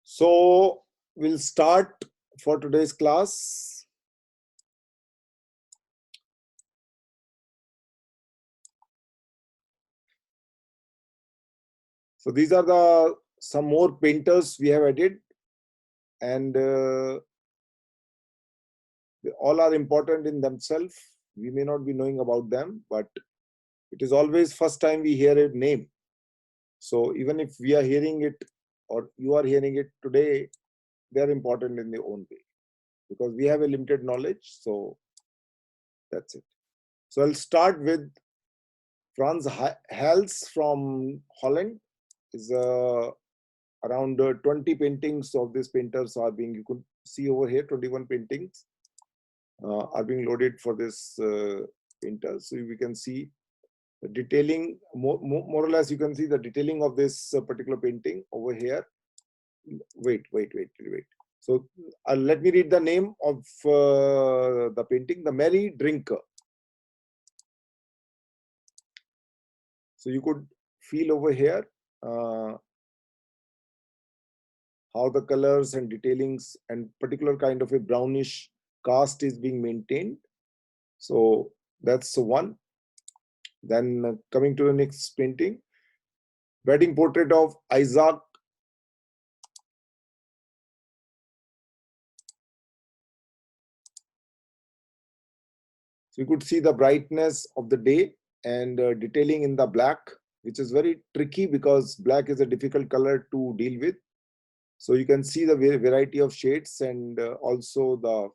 So we'll start for today's class. So these are some more painters we have added, and they all are important in themselves. We may not be knowing about them, but it is always first time we hear a name. So even if we are hearing it or you are hearing it today, they are important in their own way because we have a limited knowledge. So that's it. So I'll start with Frans Hals from Holland. Is around 20 paintings of these painters are being, you could see over here, 21 paintings are being loaded for this painter. So we can see the detailing, more or less you can see the detailing of this particular painting over here. Wait. So let me read the name of the painting, The Merry Drinker. So you could feel over here how the colors and detailings and particular kind of a brownish cast is being maintained. So that's one. Then coming to the next painting, wedding portrait of Isaac. So you could see the brightness of the day and detailing in the black, which is very tricky because black is a difficult color to deal with. So you can see the variety of shades and also the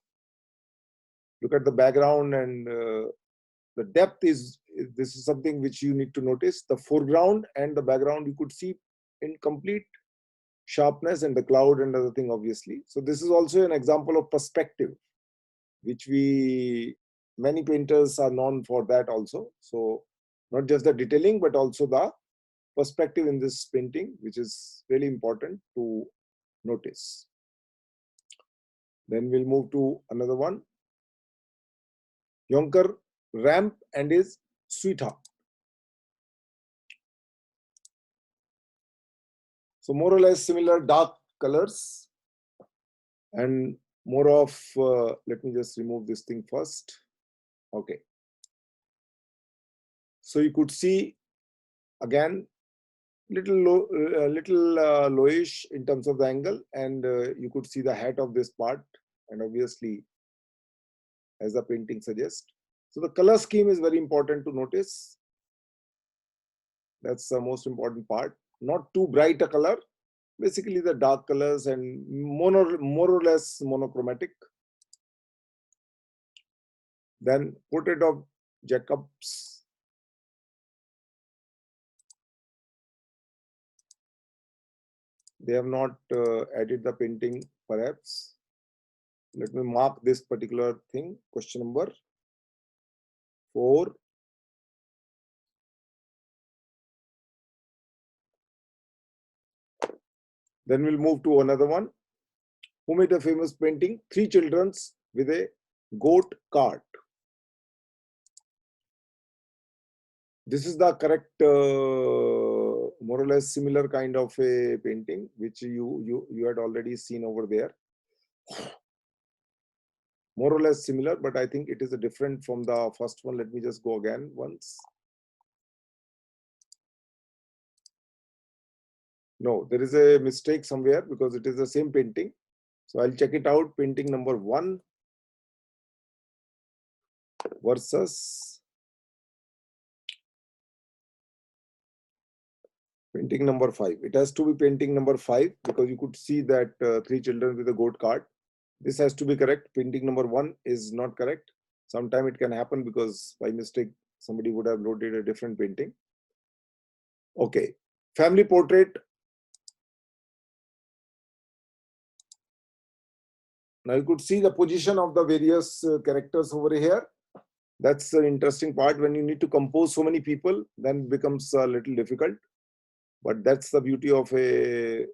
look at the background and the depth is, this is something which you need to notice. The foreground and the background you could see in complete sharpness, and the cloud and other thing obviously. So this is also an example of perspective, which many painters are known for that also. So not just the detailing but also the perspective in this painting, which is really important to notice. Then we'll move to another one, Jonker Ramp and his sweetheart. So more or less similar dark colors and more of, let me just remove this thing first. Okay. So you could see again little lowish in terms of the angle, and you could see the hat of this part, and obviously as the painting suggests. So the color scheme is very important to notice. That's the most important part. Not too bright a color, basically the dark colors and more or less monochromatic. Then portrait of Jacobs. They have not added the painting perhaps. Let me mark this particular thing, question number 4. Then we'll move to another one. Who made a famous painting, Three Children's with a Goat Cart? This is the correct, more or less similar kind of a painting, which you had already seen over there. More or less similar, but I think it is a different from the first one. Let me just go again once. No, there is a mistake somewhere because it is the same painting. So I'll check it out. Painting number 1 versus painting number 5. It has to be painting number 5 because you could see that 3 children with a goat cart. This has to be correct. Painting number 1 is not correct. Sometime it can happen because by mistake somebody would have loaded a different painting. Okay, family portrait. Now you could see the position of the various characters over here. That's the interesting part. When you need to compose so many people, then it becomes a little difficult. But that's the beauty of a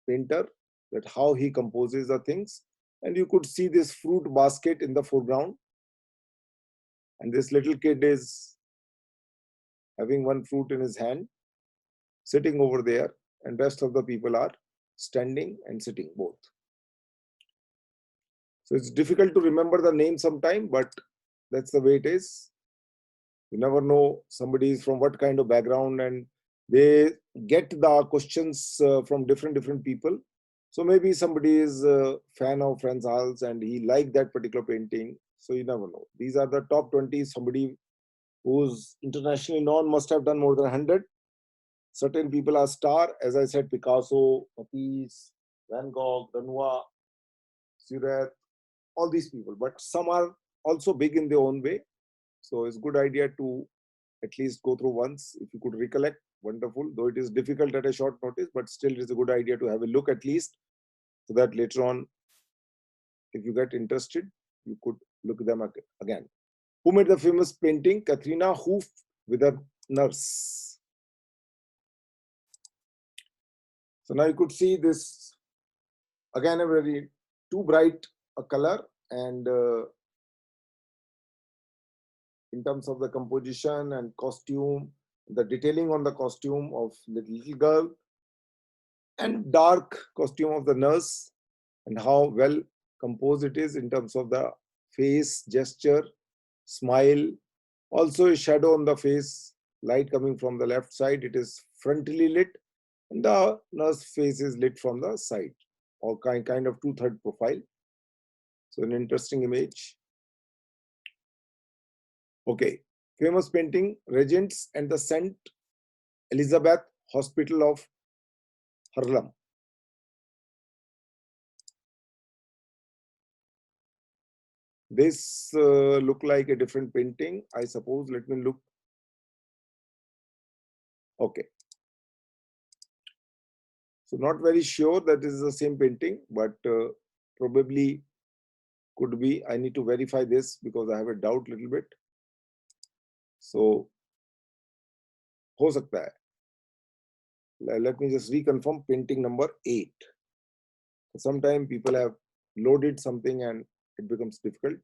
painter, that how he composes the things. And you could see this fruit basket in the foreground. And this little kid is having one fruit in his hand, sitting over there, and rest of the people are standing and sitting both. So it's difficult to remember the name sometime, but that's the way it is. You never know somebody is from what kind of background, and they get the questions from different people. So maybe somebody is a fan of Franz Hals and he liked that particular painting. So you never know. These are the top 20. Somebody who's internationally known must have done more than 100. Certain people are star, as I said, Picasso, Matisse, Van Gogh, Renoir, Seurat, all these people. But some are also big in their own way. So it's a good idea to at least go through once. If you could recollect, wonderful. Though it is difficult at a short notice, but still it is a good idea to have a look at least, so that later on, if you get interested, you could look them again. Who made the famous painting Katrina Hoof with a nurse? So now you could see this, again, a very too bright a color, and in terms of the composition and costume, the detailing on the costume of the little girl, and dark costume of the nurse, and how well composed it is in terms of the face, gesture, smile. Also a shadow on the face, light coming from the left side, it is frontally lit, and the nurse face is lit from the side, or kind of two-third profile. So an interesting image. Okay, famous painting, Regents and the St. Elizabeth Hospital of Harlem. This look like a different painting, I suppose. Let me look. Okay. So not very sure that is the same painting, but probably could be. I need to verify this because I have a doubt little bit. So, हो सकता है. Let me just reconfirm painting number 8. Sometimes people have loaded something and it becomes difficult.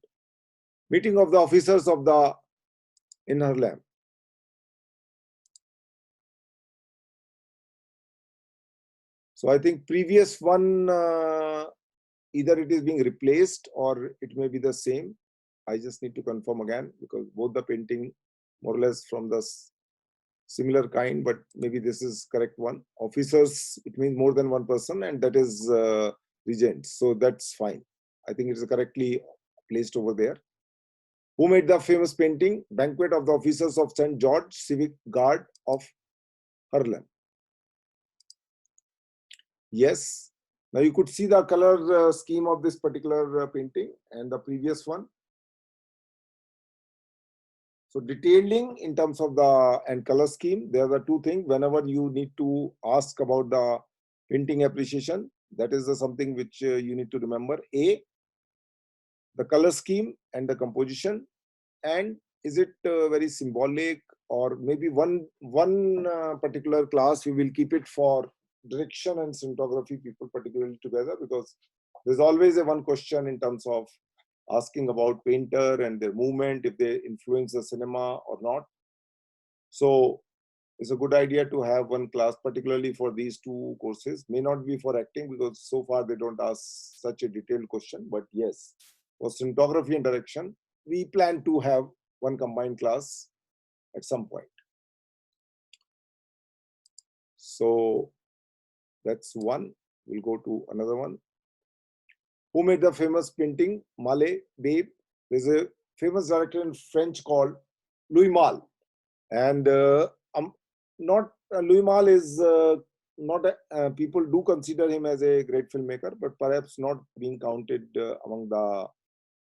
Meeting of the officers of the in Harlem. So I think previous one, either it is being replaced or it may be the same. I just need to confirm again because both the painting more or less from the similar kind, but maybe this is correct one. Officers, it means more than one person, and that is regents. So that's fine. I think it is correctly placed over there. Who made the famous painting Banquet of the Officers of St. George Civic Guard of Harlem? Yes. Now you could see the color scheme of this particular painting and the previous one. So detailing in terms of the and color scheme, there are two things. Whenever you need to ask about the painting appreciation, that is something which you need to remember. A, the color scheme and the composition, and is it very symbolic, or maybe one particular class we will keep it for direction and cinematography people particularly together, because there's always a one question in terms of asking about painter and their movement, if they influence the cinema or not. So it's a good idea to have one class particularly for these two courses. May not be for acting because so far they don't ask such a detailed question, but yes, for cinematography and direction, we plan to have one combined class at some point. So that's one. We'll go to another one. Who made the famous painting Malle, Babe? There's a famous director in French called Louis Malle, and not Louis Malle is not people do consider him as a great filmmaker, but perhaps not being counted among the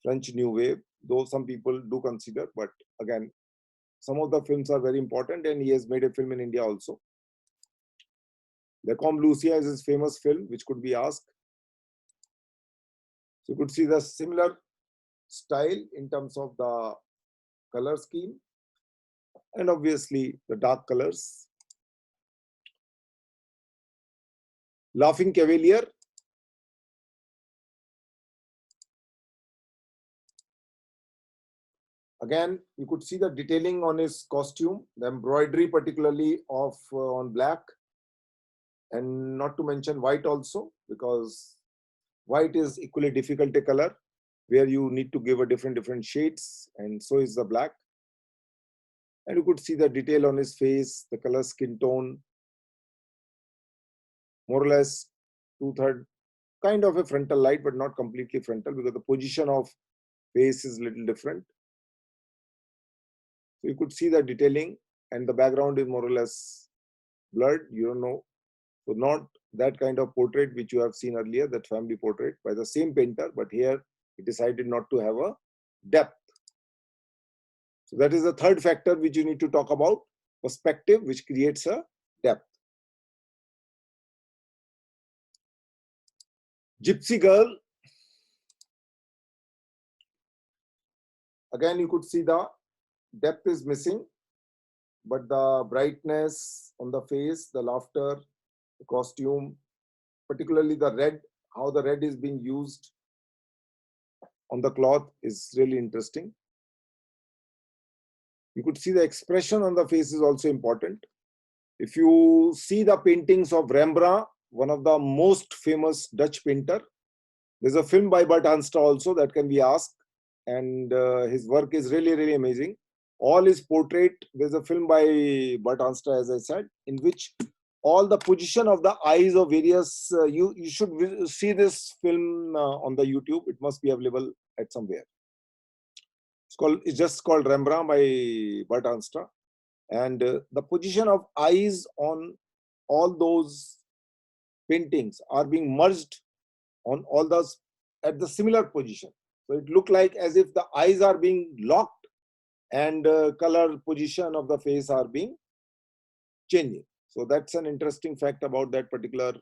French New Wave, though some people do consider. But again, some of the films are very important, and he has made a film in India also. Le Comte Lucia is his famous film, which could be asked. So you could see the similar style in terms of the color scheme, and obviously the dark colors. Laughing Cavalier. Again, you could see the detailing on his costume, the embroidery particularly of on black, and not to mention white also, because white is equally difficult a color where you need to give a different shades, and so is the black. And you could see the detail on his face, the color, skin tone, more or less two-third, kind of a frontal light, but not completely frontal because the position of face is little different. So you could see the detailing, and the background is more or less blurred. You don't know. So not that kind of portrait which you have seen earlier, that family portrait by the same painter, but here he decided not to have a depth. So that is the third factor which you need to talk about, perspective, which creates a depth. Gypsy Girl. Again, you could see the depth is missing, but the brightness on the face, the laughter, the costume, particularly the red, how the red is being used on the cloth is really interesting. You could see the expression on the face is also important. If you see the paintings of Rembrandt, one of the most famous Dutch painter, there's a film by Bert Anstra also that can be asked, and his work is really amazing. All his portrait, there's a film by Bert Anstra, as I said, in which all the position of the eyes of various, you should see this film on the YouTube. It must be available at somewhere. It's just called Rembrandt by Bert Anstra. And the position of eyes on all those paintings are being merged on all those at the similar position. So it looked like as if the eyes are being locked and color position of the face are being changing. So that's an interesting fact about that particular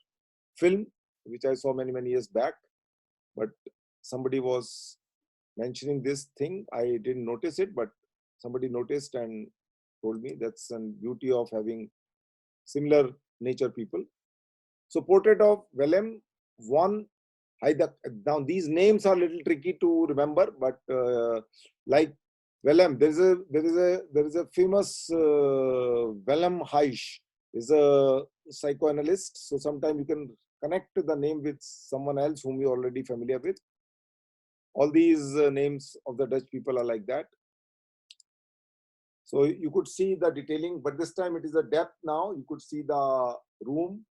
film, which I saw many years back. But somebody was mentioning this thing. I didn't notice it, but somebody noticed and told me that's a beauty of having similar nature people. So portrait of Willem one. Now these names are a little tricky to remember, but like Willem, there is a famous Willem Heisch is a psychoanalyst. So sometimes you can connect the name with someone else whom you're already familiar with. All these names of the Dutch people are like that. So you could see the detailing, but this time it is a depth now. You could see the room,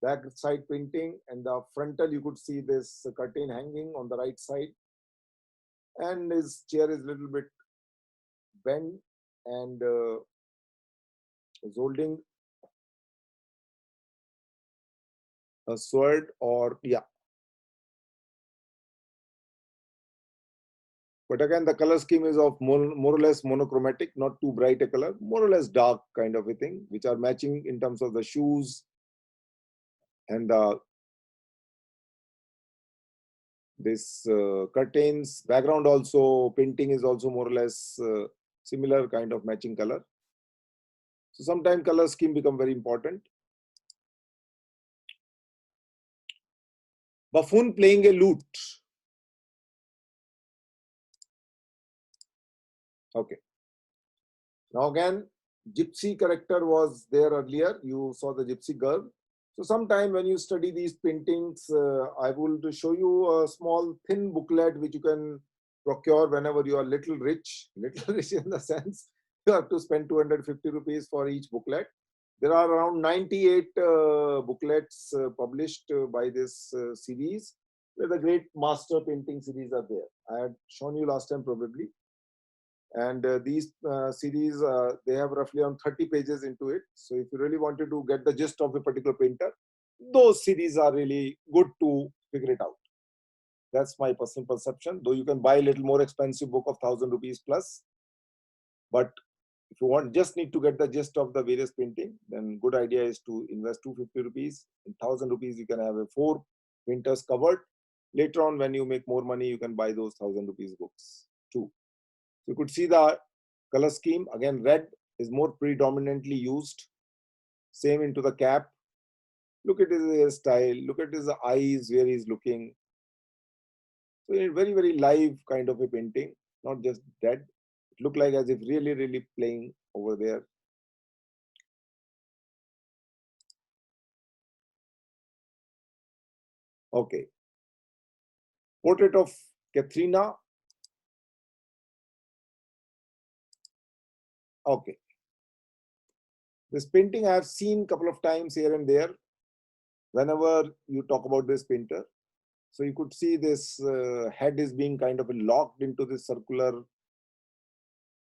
back side painting, and the frontal, you could see this curtain hanging on the right side. And his chair is a little bit bent, and is holding a sword, or yeah. But again, the color scheme is of more or less monochromatic, not too bright a color, more or less dark kind of a thing, which are matching in terms of the shoes and this curtains. Background also, painting is also more or less similar kind of matching color. So sometimes color scheme become very important. Buffoon playing a lute. Okay. Now again, gypsy character was there earlier. You saw the gypsy girl. So sometime when you study these paintings, I will show you a small thin booklet which you can procure whenever you are little rich in the sense you have to spend 250 rupees for each booklet. There are around 98 booklets published by this series, where the great master painting series are there. I had shown you last time probably. And these series, they have roughly around 30 pages into it. So if you really wanted to get the gist of a particular painter, those series are really good to figure it out. That's my personal perception, though you can buy a little more expensive book of 1,000 rupees plus. But if you want, just need to get the gist of the various painting, then good idea is to invest 250 rupees. In 1,000 rupees, you can have a 4 painters covered. Later on, when you make more money, you can buy those 1,000 rupees books too. You could see the color scheme. Again, red is more predominantly used. Same into the cap. Look at his hairstyle. Look at his eyes, where he's looking. So a very live kind of a painting, not just dead. looked like as if really playing over there. Okay. Portrait of Katharina. Okay. This painting I have seen a couple of times here and there whenever you talk about this painter. So you could see this head is being kind of locked into this circular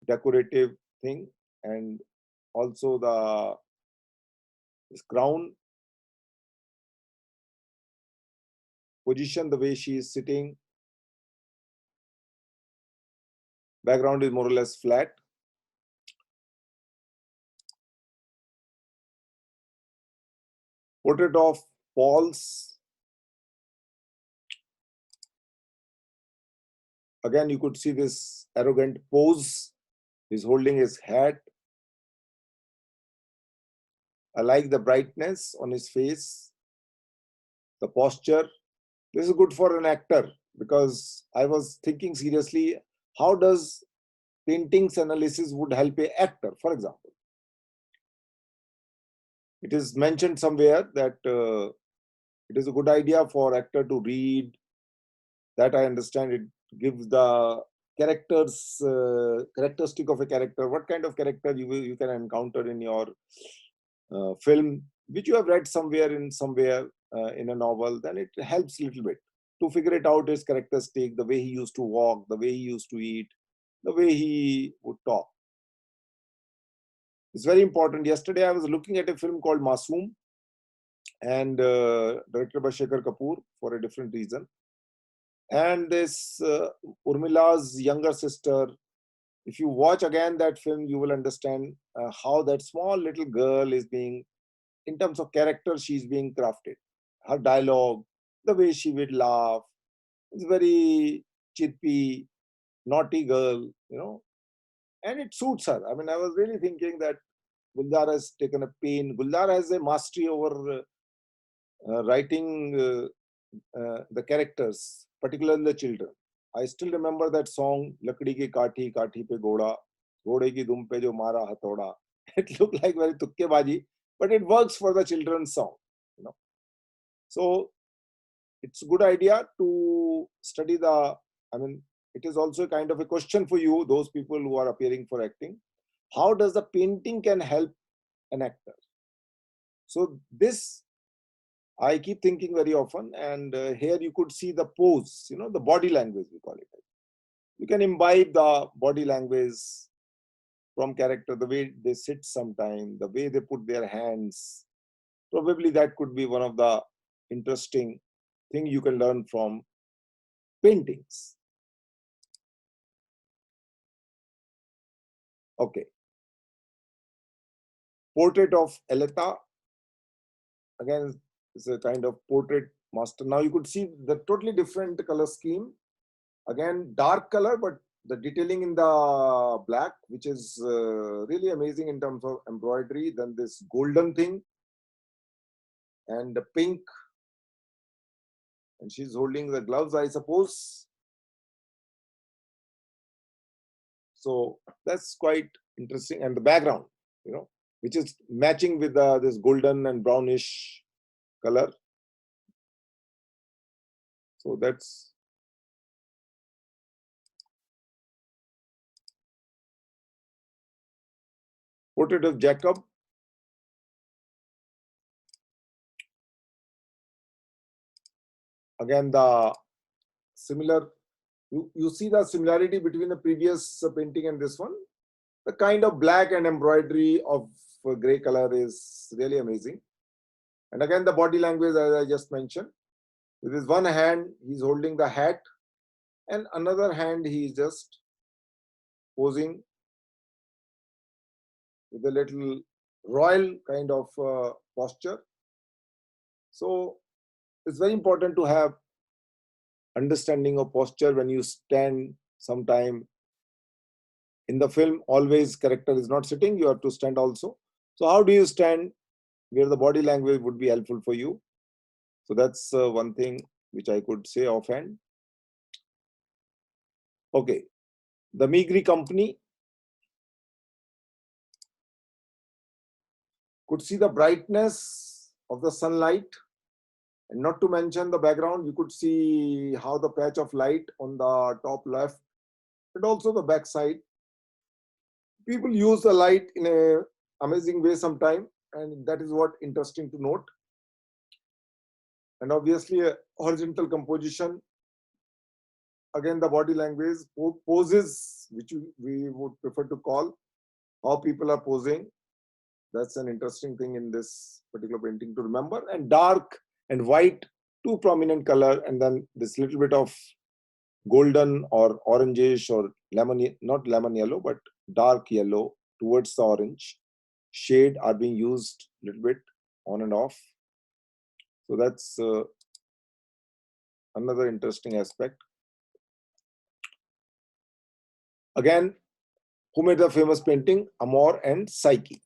decorative thing, and also this crown position, the way she is sitting. Background is more or less flat. Portrait of Pauls. Again, you could see this arrogant pose. He's holding his hat. I like the brightness on his face, the posture. This is good for an actor, because I was thinking seriously, how does paintings analysis would help a actor, for example. It is mentioned somewhere that it is a good idea for actor to read. That I understand. It gives the characters characteristic of a character, what kind of character you can encounter in your film, which you have read somewhere in a novel. Then it helps a little bit to figure it out, his characteristic, the way he used to walk, the way he used to eat, the way he would talk. It's very important. Yesterday I was looking at a film called Masoom, and directed by Shekhar Kapoor for a different reason. And this Urmila's younger sister, if you watch again that film, you will understand how that small little girl is being, in terms of character, she's being crafted. Her dialogue, the way she would laugh, it's very chirpy, naughty girl, and it suits her. I mean, I was really thinking that Gulzar has taken a pain. Gulzar has a mastery over writing the characters, particularly the children. I still remember that song, Lakdi ki Kaathi, Kaathi pe Goda, Gode ki Dum pe jo Mara Hathoda. It looked like very tukkebaji, but it works for the children's song. So it's a good idea to study it is also kind of a question for you, those people who are appearing for acting. How does the painting can help an actor? So this I keep thinking very often, and here you could see the pose, the body language, we call it. You can imbibe the body language from character, the way they sit sometime, the way they put their hands. Probably that could be one of the interesting thing you can learn from paintings. Okay. Portrait of Eleta. Again, it's a kind of portrait master. Now you could see the totally different color scheme. Again, dark color, but the detailing in the black, which is really amazing in terms of embroidery. Then this golden thing and the pink, and she's holding the gloves, I suppose. So that's quite interesting. And the background, which is matching with this golden and brownish color. So that's portrait of Jacob. Again, the similar, you see the similarity between the previous painting and this one. The kind of black and embroidery of gray color is really amazing. And again, the body language, as I just mentioned. With his one hand, he's holding the hat, and another hand, he's just posing with a little royal kind of posture. So it's very important to have understanding of posture when you stand sometime. In the film, always character is not sitting, you have to stand also. So how do you stand, where the body language would be helpful for you? So that's one thing which I could say offhand. Okay, the Migri company. could see the brightness of the sunlight, and not to mention the background, you could see how the patch of light on the top left and also the back side. People use the light in a amazing way sometime, and that is what interesting to note. And obviously a horizontal composition, again the body language, poses, which we would prefer to call, how people are posing. That's an interesting thing in this particular painting to remember. And dark and white, two prominent color, and then this little bit of golden or orangish or lemon, not lemon yellow, but dark yellow towards the orange shade are being used a little bit on and off. So that's another interesting aspect. Again, who made the famous painting? Amor and Psyche.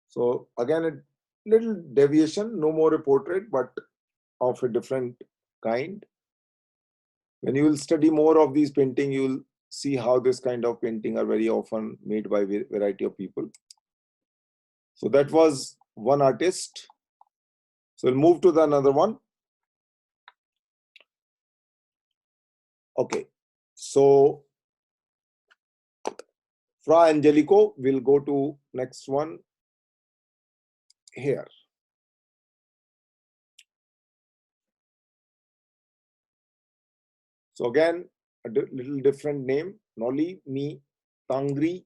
So again, a little deviation, no more a portrait, but of a different kind. When you will study more of these painting, you will see how this kind of painting are very often made by a variety of people. So that was one artist. So we'll move to the another one. Okay, so Fra Angelico will go to next one here. So again, a little different name, Noli Me Tangri.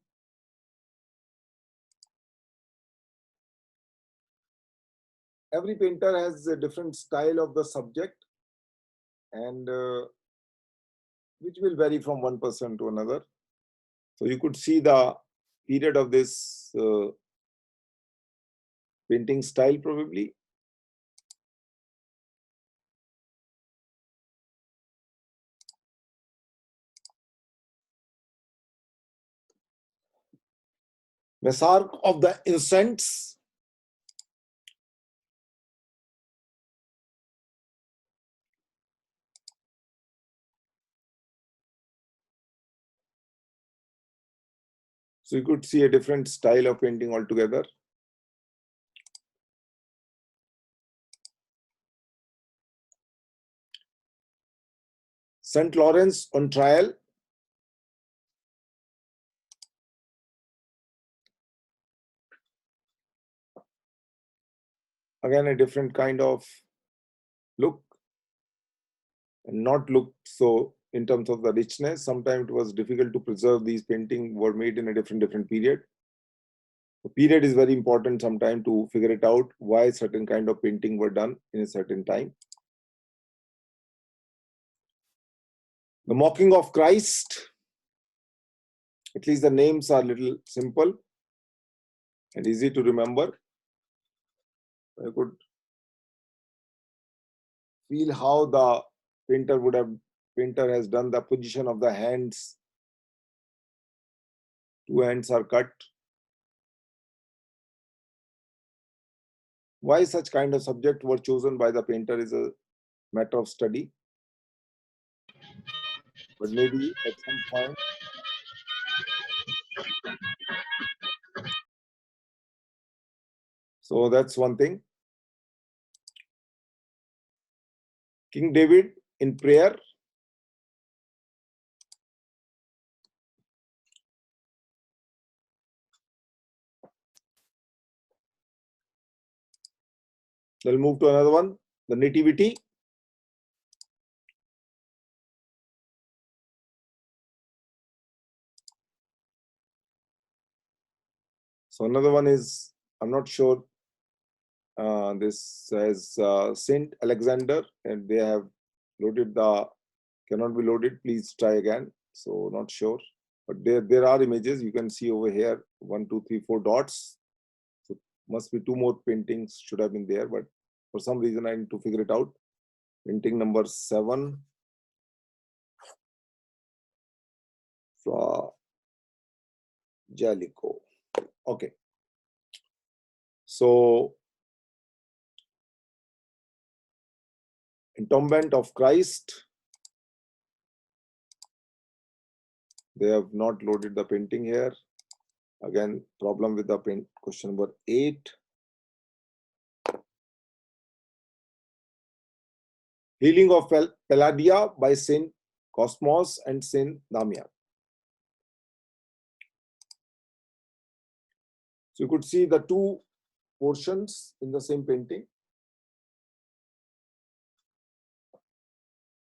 Every painter has a different style of the subject, and which will vary from one person to another. So you could see the period of this painting style probably. Messark of the Incense. So you could see a different style of painting altogether. St. Lawrence on Trial. Again, a different kind of look, and not look so in terms of the richness. Sometimes it was difficult to preserve. These paintings were made in a different period. The period is very important sometimes to figure it out why certain kind of painting were done in a certain time. The Mocking of Christ. At least the names are a little simple and easy to remember. I could feel how the painter has done the position of the hands. Two hands are cut. Why such kind of subject were chosen by the painter is a matter of study. But maybe at some point, so that's one thing. King David in prayer. We'll move to another one, the Nativity. So another one is, I'm not sure, this has Saint Alexander, and they have loaded the, cannot be loaded, please try again. So not sure, but there are images you can see over here, 1, 2, 3, 4 dots. So must be 2 more paintings should have been there, but for some reason I need to figure it out. Painting number 7. Fra Angelico. Okay. So Entombment of Christ. They have not loaded the painting here. Again, problem with the paint. Question number 8. Healing of Palladia by Saint Cosmos and Saint Damian. So you could see the two portions in the same painting,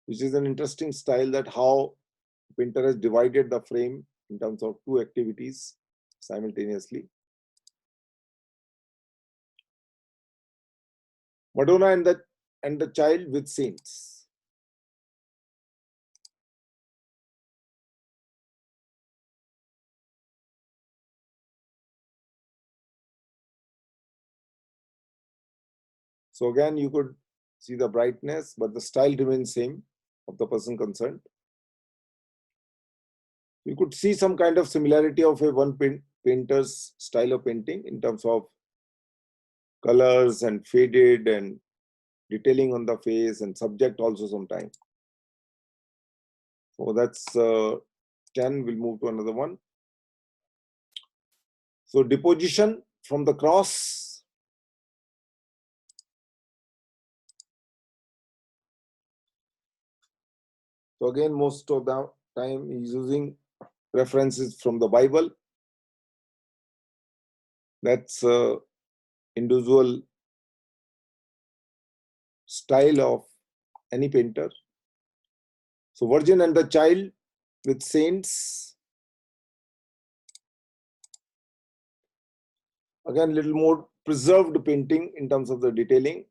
which is an interesting style, that how painter has divided the frame in terms of two activities simultaneously. Madonna and the child with saints. So again, you could see the brightness, but the style remains same of the person concerned. You could see some kind of similarity of a one painter's style of painting in terms of colors and faded and detailing on the face and subject also sometimes. So that's 10. We'll move to another one. So deposition from the cross. So again, most of the time he's using references from the Bible. That's individual style of any painter. So Virgin and the Child with saints. Again, little more preserved painting in terms of the detailing.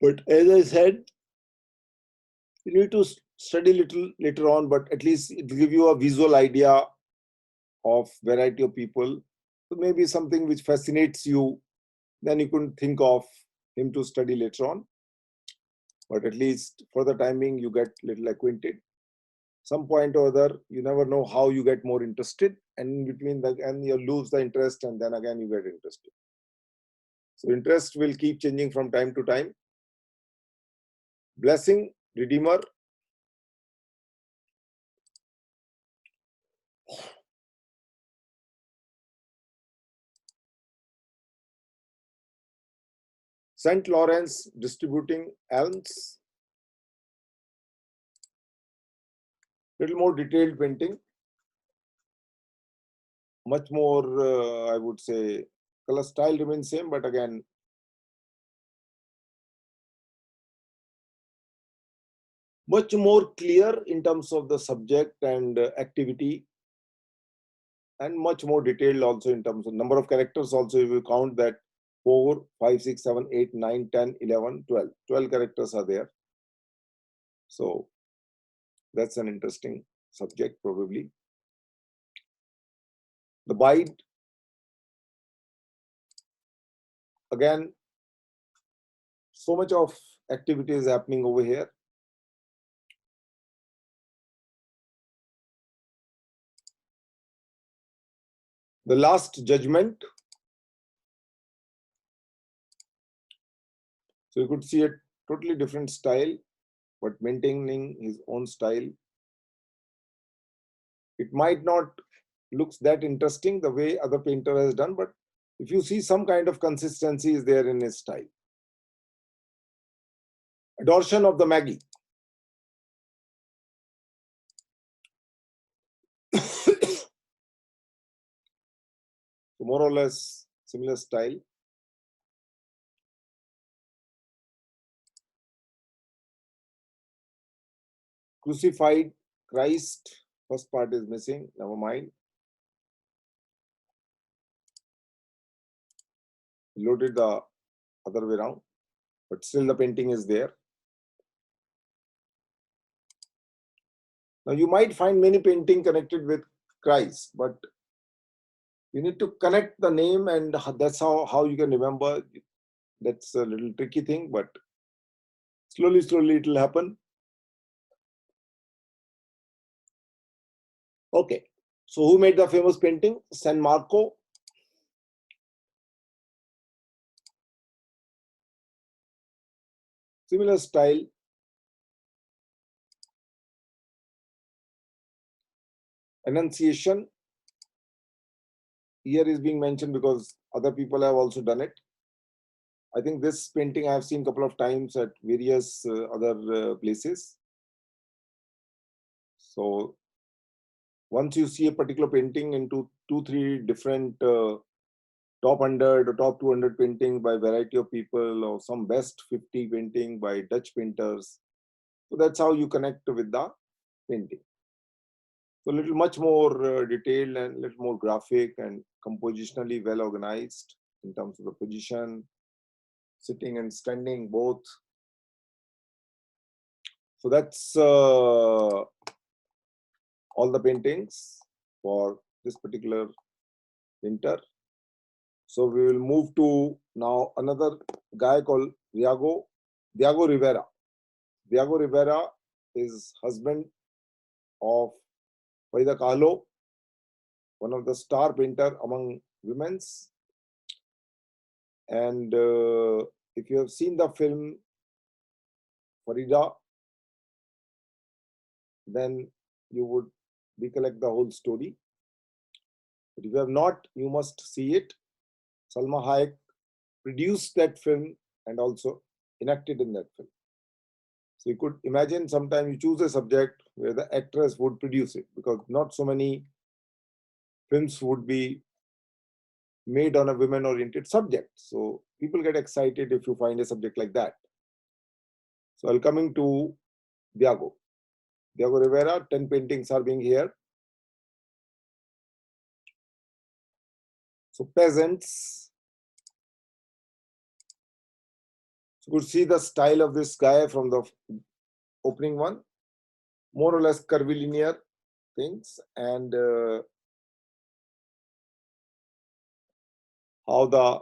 But as I said, you need to study little later on, but at least it will give you a visual idea of variety of people. So maybe something which fascinates you, then you can think of him to study later on. But at least for the timing, you get little acquainted. Some point or other, you never know how you get more interested, and in between and you lose the interest, and then again you get interested. So interest will keep changing from time to time. Blessing, Redeemer. St. Lawrence distributing alms. Little more detailed painting. Much more, I would say, color style remains same, but again, much more clear in terms of the subject and activity, and much more detailed also in terms of number of characters. Also, if you count that 4, 5, 6, 7, 8, 9, 10, 11, 12. 12 characters are there. So that's an interesting subject, probably. The Bide. Again, so much of activity is happening over here. The Last Judgment. So you could see a totally different style, but maintaining his own style. It might not looks that interesting the way other painter has done, but if you see some kind of consistency is there in his style. Adoration of the Magi. So more or less similar style. Crucified Christ. First part is missing. Never mind. Loaded the other way around, but still the painting is there. Now you might find many painting connected with Christ, but you need to connect the name, and that's how you can remember. That's a little tricky thing, but slowly it will happen. Okay, so who made the famous painting? San Marco. Similar style. Enunciation here is being mentioned because other people have also done it. I think this painting I have seen a couple of times at various other places. So once you see a particular painting into 2-3 different top 100 or top 200 paintings by variety of people, or some best 50 painting by Dutch painters. So that's how you connect with the painting. So a little much more detailed and a little more graphic and compositionally well organized in terms of the position, sitting and standing both. So that's all the paintings for this particular winter. So we will move to now another guy called Diego Rivera. Diego Rivera is husband of Frida Kahlo, one of the star painter among women's. And if you have seen the film Farida, then you would recollect the whole story. But if you have not, you must see it. Salma Hayek produced that film and also enacted in that film. So you could imagine sometimes you choose a subject where the actress would produce it, because not so many films would be made on a women-oriented subject. So people get excited if you find a subject like that. So I'll coming to Diego Rivera. 10 paintings are being here. So peasants. So you could see the style of this guy from the opening one, more or less curvilinear things, and how the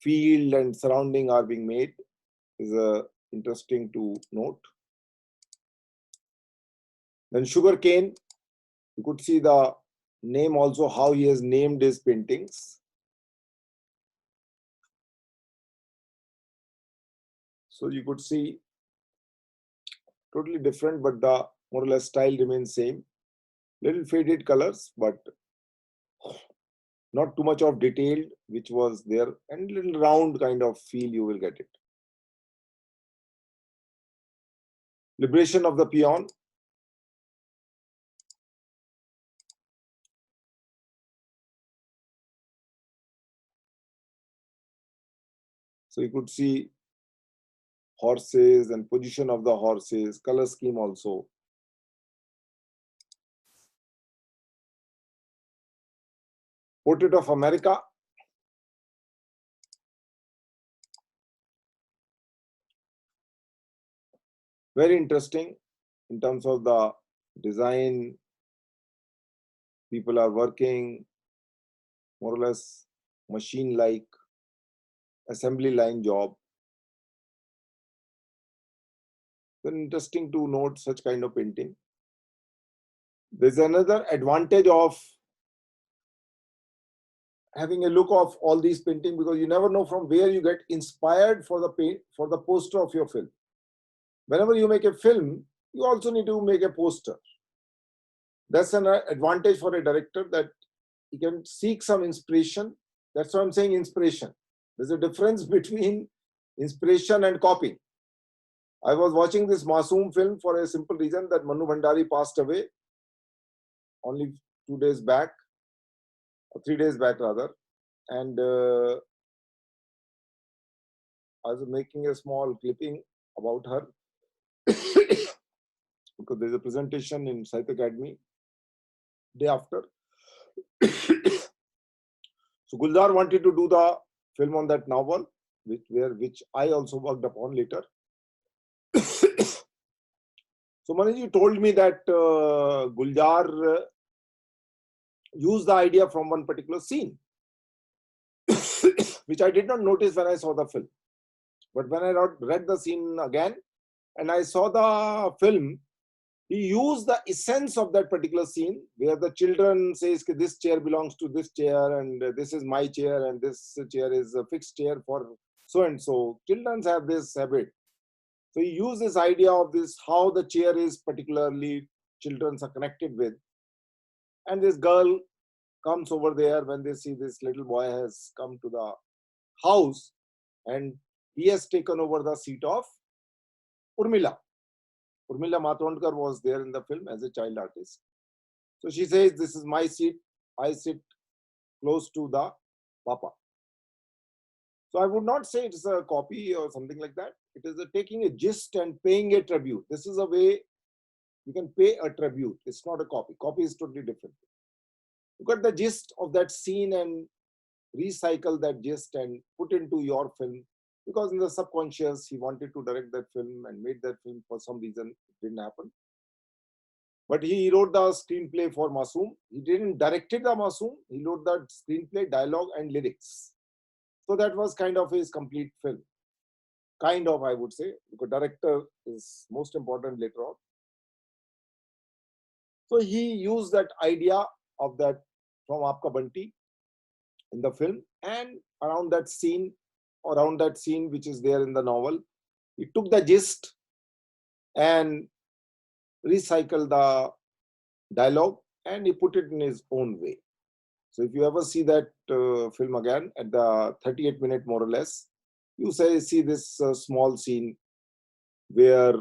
field and surrounding are being made is interesting to note. Then sugarcane, you could see the name also, how he has named his paintings. So you could see totally different, but the more or less style remains same. Little faded colors, but not too much of detail, which was there, and little round kind of feel you will get it. Liberation of the Peon. So you could see horses and position of the horses, color scheme also. Portrait of America. Very interesting in terms of the design. People are working more or less machine-like assembly line job. Very interesting to note such kind of painting. There's another advantage of having a look of all these paintings, because you never know from where you get inspired for the paint, for the poster of your film. Whenever you make a film, you also need to make a poster. That's an advantage for a director, that he can seek some inspiration. That's why I'm saying inspiration. There's a difference between inspiration and copying. I was watching this Masoom film for a simple reason that Manu Bhandari passed away only 2 days back, or 3 days back rather. And I was making a small clipping about her because there's a presentation in Sahitya Academy day after. So Gulzar wanted to do the film on that novel, which I also worked upon later. So Maniji told me that Gulzar used the idea from one particular scene, which I did not notice when I saw the film. But when I read the scene again and I saw the film, he used the essence of that particular scene, where the children says this chair belongs to this chair, and this is my chair, and this chair is a fixed chair for so and so. Children have this habit. So he used this idea of this, how the chair is particularly children are connected with. And this girl comes over there when they see this little boy has come to the house and he has taken over the seat of Urmila. Urmila Matondkar was there in the film as a child artist. So she says, "This is my seat. I sit close to the papa." So I would not say it's a copy or something like that. It is a taking a gist and paying a tribute. This is a way you can pay a tribute. It's not a copy. Copy is totally different. You got the gist of that scene and recycle that gist and put into your film, because in the subconscious he wanted to direct that film and made that film. For some reason it didn't happen, but he wrote the screenplay for Masoom. He didn't directed the Masoom. He wrote the screenplay, dialogue and lyrics. So that was kind of his complete film. Kind of, I would say, because director is most important later on. So he used that idea of that from Aapka Banti in the film, and around that scene which is there in the novel, he took the gist and recycled the dialogue and he put it in his own way. So if you ever see that film again at the 38th minute more or less, you see this small scene where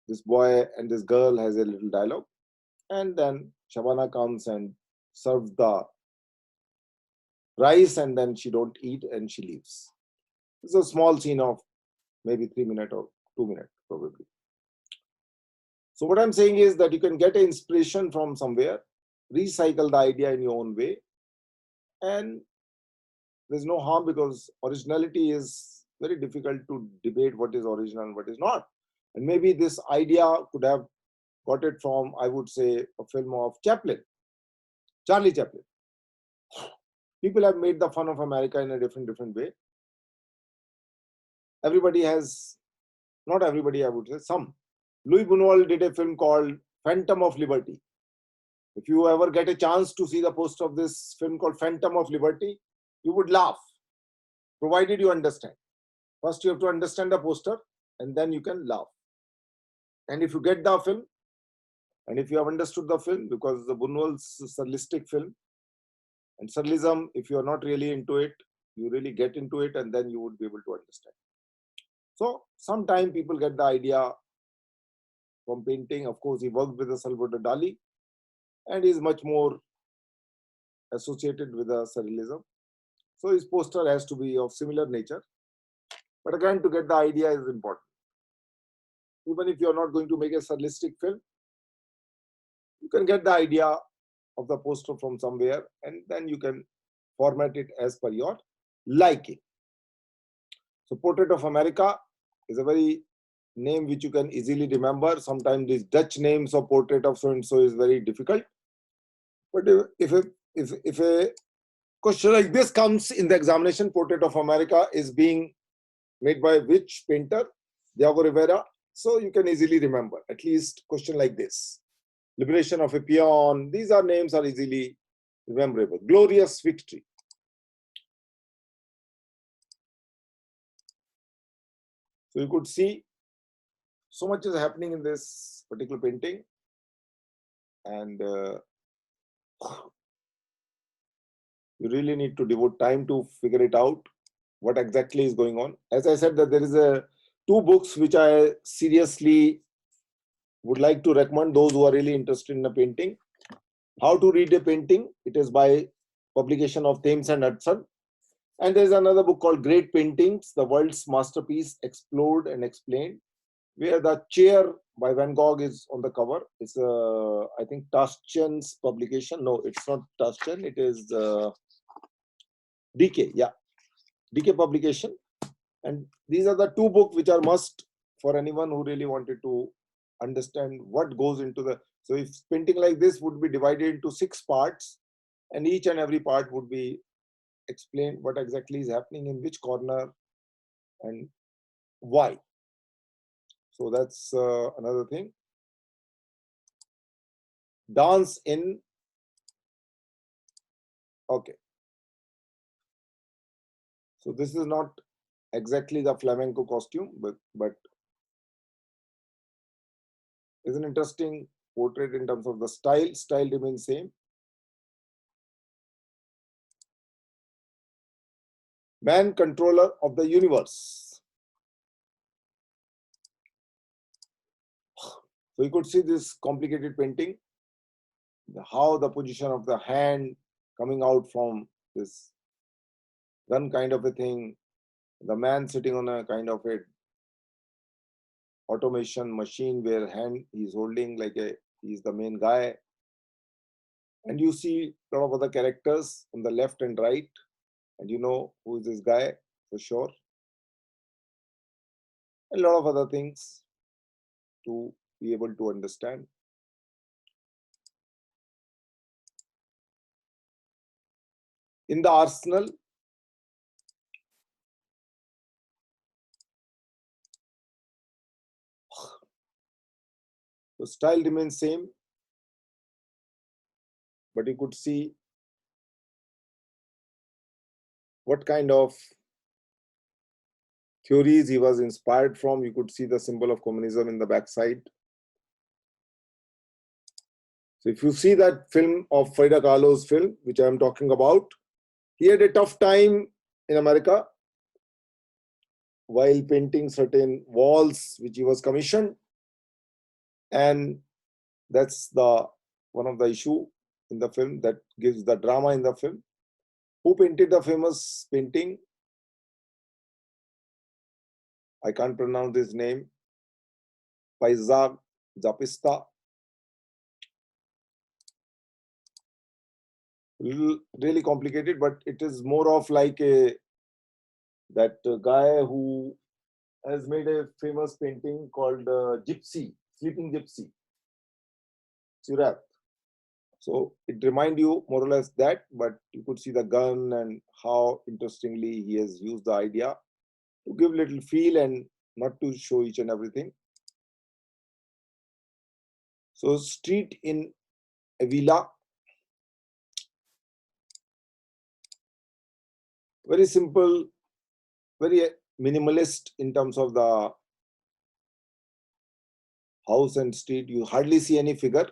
this boy and this girl has a little dialogue, and then Shabana comes and serves the rice, and then she don't eat and she leaves. It's a small scene of maybe 3 minutes or 2 minutes probably. So what I'm saying is that you can get an inspiration from somewhere, recycle the idea in your own way, and there's no harm, because originality is very difficult to debate what is original and what is not. And maybe this idea could have got it from, I would say, a film of Chaplin, Charlie Chaplin. People have made the fun of America in a different way. Everybody has, not everybody, I would say, some. Louis Buñuel did a film called Phantom of Liberty. If you ever get a chance to see the poster of this film called Phantom of Liberty, you would laugh, provided you understand. First, you have to understand the poster, and then you can laugh. And if you get the film, and if you have understood the film, because the Buñuel's surrealistic film, and surrealism, if you are not really into it, you really get into it, and then you would be able to understand. So sometimes people get the idea from painting. Of course, he worked with the Salvador Dali, and he is much more associated with the surrealism. So his poster has to be of similar nature. But again, to get the idea is important. Even if you are not going to make a surrealistic film, you can get the idea of the poster from somewhere, and then you can format it as per your liking. So Portrait of America is a very name which you can easily remember. Sometimes these Dutch names of Portrait of so and so is very difficult. But if a question like this comes in the examination, Portrait of America is being made by which painter? Diego Rivera. So you can easily remember at least question like this. Liberation of a Peon. These are names are easily rememberable. Glorious Victory. So you could see so much is happening in this particular painting, and you really need to devote time to figure it out what exactly is going on. As I said, that there is two books which I seriously would like to recommend those who are really interested in a painting. How to Read a Painting. It is by publication of Thames and Hudson. And there's another book called Great Paintings, the World's Masterpiece Explored and Explained, where the chair by Van Gogh is on the cover. It's I think Taschen's publication. No, it's not Taschen. It is DK. Yeah, DK publication. And these are the two books which are must for anyone who really wanted to understand what goes into the. So if painting like this would be divided into 6 parts, and each and every part would be explained what exactly is happening in which corner and why. So that's another thing. Dance in. Okay. So this is not exactly the flamenco costume, but is an interesting portrait in terms of the style. Style remains same. Man controller of the universe. So you could see this complicated painting, how the position of the hand coming out from this gun kind of a thing, the man sitting on a kind of a automation machine where hand he's holding like a he's the main guy, and you see a lot of other characters on the left and right, and you know who is this guy for sure. A lot of other things to be able to understand. In the arsenal, the style remains same, but you could see what kind of theories he was inspired from. You could see the symbol of communism in the backside. So if you see that film of Frida Kahlo's film, which I am talking about, he had a tough time in America while painting certain walls which he was commissioned, and that's the one of the issue in the film that gives the drama in the film. Who painted the famous painting? I can't pronounce his name. Paisag Zapista. Really complicated, but it is more of like a that guy who has made a famous painting called Gypsy, Sleeping Gypsy, Seurat. So it remind you more or less that, but you could see the gun and how interestingly he has used the idea to give little feel and not to show each and everything. So street in Avila, very simple, very minimalist in terms of the house and street. You hardly see any figure.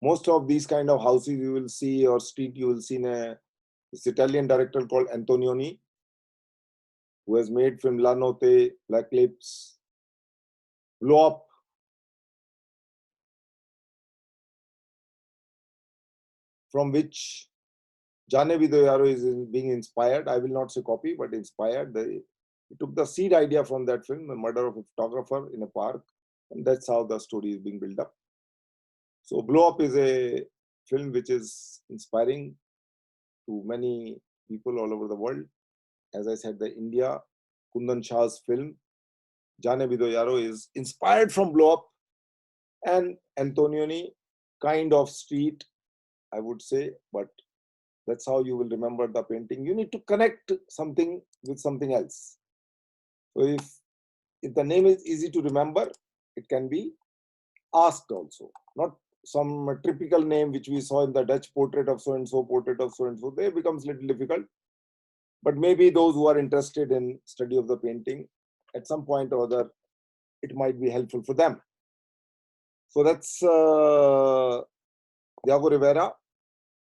Most of these kind of houses you will see or street you will see in this Italian director called Antonioni, who has made film La Notte, Black Lips, Blow Up. From which Jane Vidoyaro is being inspired. I will not say copy, but inspired. He took the seed idea from that film, the murder of a photographer in a park, and that's how the story is being built up. So Blow Up is a film which is inspiring to many people all over the world. As I said, the India, Kundan Shah's film, Jane Vidoyaro is inspired from Blow Up, and Antonioni, kind of street, I would say, but that's how you will remember the painting. You need to connect something with something else. So if the name is easy to remember, it can be asked also. Not some typical name which we saw in the Dutch portrait of so and so, portrait of so and so. There becomes little difficult. But maybe those who are interested in study of the painting, at some point or other, it might be helpful for them. So that's Diego Rivera.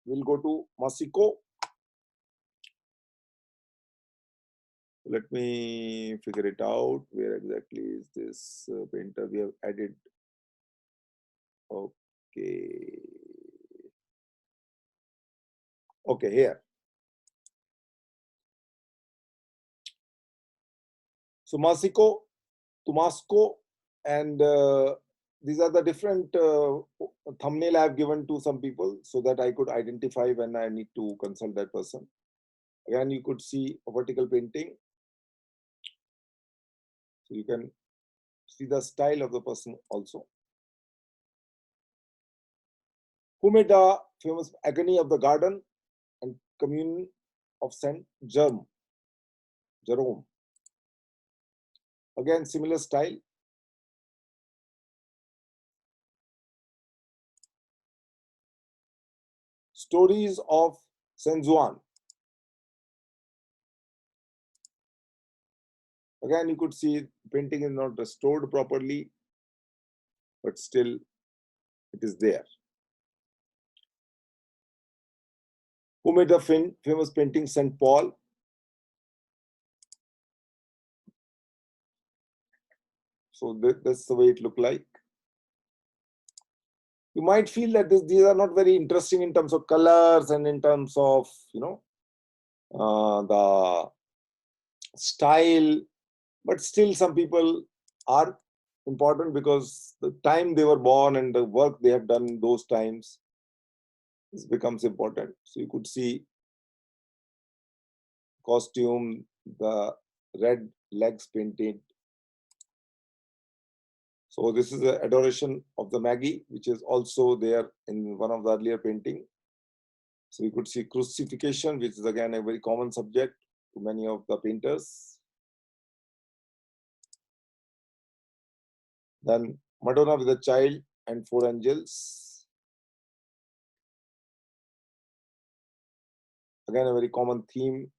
We'll go to Masico. Let me figure it out. Where exactly is this painter we have added? Okay. Okay, here. So Masico, Tomasco, and these are the different thumbnail I have given to some people so that I could identify when I need to consult that person. Again, you could see a vertical painting. So you can see the style of the person also. Who made the famous Agony of the Garden and Commune of Saint Jerome? Again, similar style. Stories of Saint Juan. Again, you could see painting is not restored properly, but still it is there. Who made the famous painting Saint Paul? So that's the way it looked like. You might feel that these are not very interesting in terms of colors and in terms of, the style, but still some people are important because the time they were born and the work they have done in those times, this becomes important. So you could see costume, the red legs painted. So this is the adoration of the Magi, which is also there in one of the earlier painting. So you could see crucifixion, which is again a very common subject to many of the painters. Then Madonna with a child and 4 angels. Again, a very common theme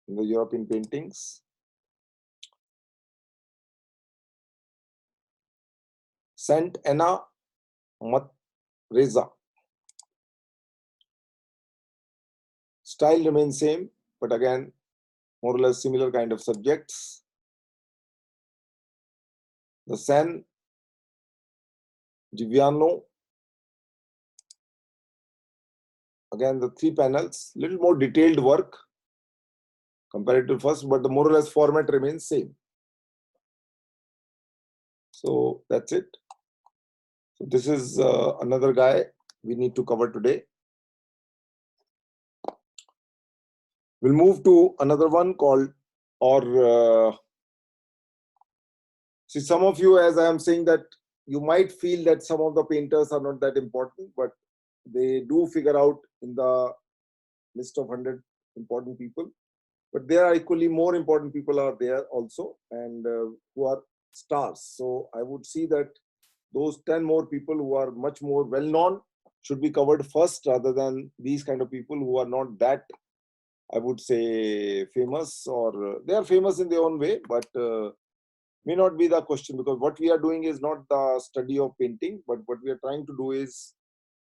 in the European paintings. Saint Anna Matreza. Style remains same, but again, more or less similar kind of subjects. The San Giuliano. Again, the 3 panels, little more detailed work compared to first, but the more or less format remains same. So that's it. So this is another guy we need to cover today. We'll move to another one called, see, some of you, as I am saying, that you might feel that some of the painters are not that important, but they do figure out in the list of 100 important people. But there are equally more important people are there also, and who are stars. So I would see that those 10 more people who are much more well known should be covered first, rather than these kind of people who are not that, I would say, famous, or they are famous in their own way, but may not be the question, because what we are doing is not the study of painting, but what we are trying to do is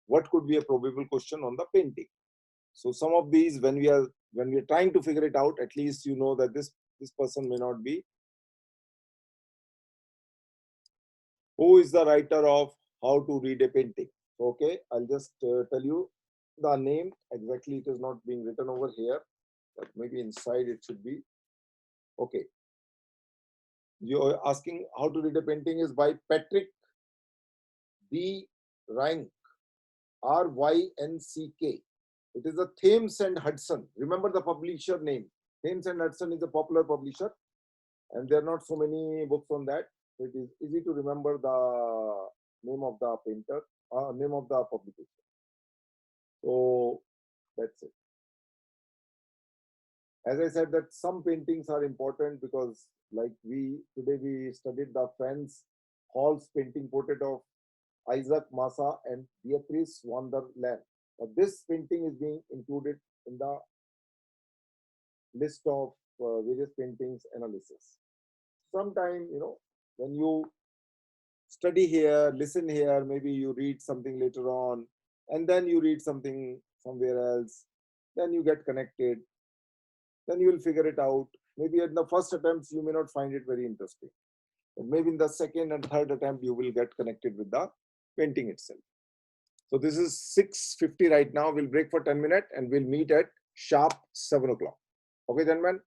what could be a probable question on the painting. So some of these, when we are trying to figure it out, at least you know that this person may not be. Who is the writer of How to Read a Painting? Okay, I'll just tell you the name. Exactly, it is not being written over here, but maybe inside it should be. Okay. You're asking How to Read a Painting is by Patrick B. Rynck, Rynck. It is a Thames and Hudson. Remember the publisher name. Thames and Hudson is a popular publisher, and there are not so many books on that. So it is easy to remember the name of the painter, name of the publication. So that's it. As I said, that some paintings are important because, like today we studied the Franz Hall's painting portrait of Isaac Massa and Beatrice van der Laan. This painting is being included in the list of various paintings analysis. Sometime, when you study here, listen here, maybe you read something later on, and then you read something somewhere else, then you get connected, then you will figure it out. Maybe in the first attempts, you may not find it very interesting. But maybe in the second and third attempt, you will get connected with the painting itself. So this is 6:50 right now. We'll break for 10 minutes and we'll meet at sharp 7 o'clock. Okay, gentlemen?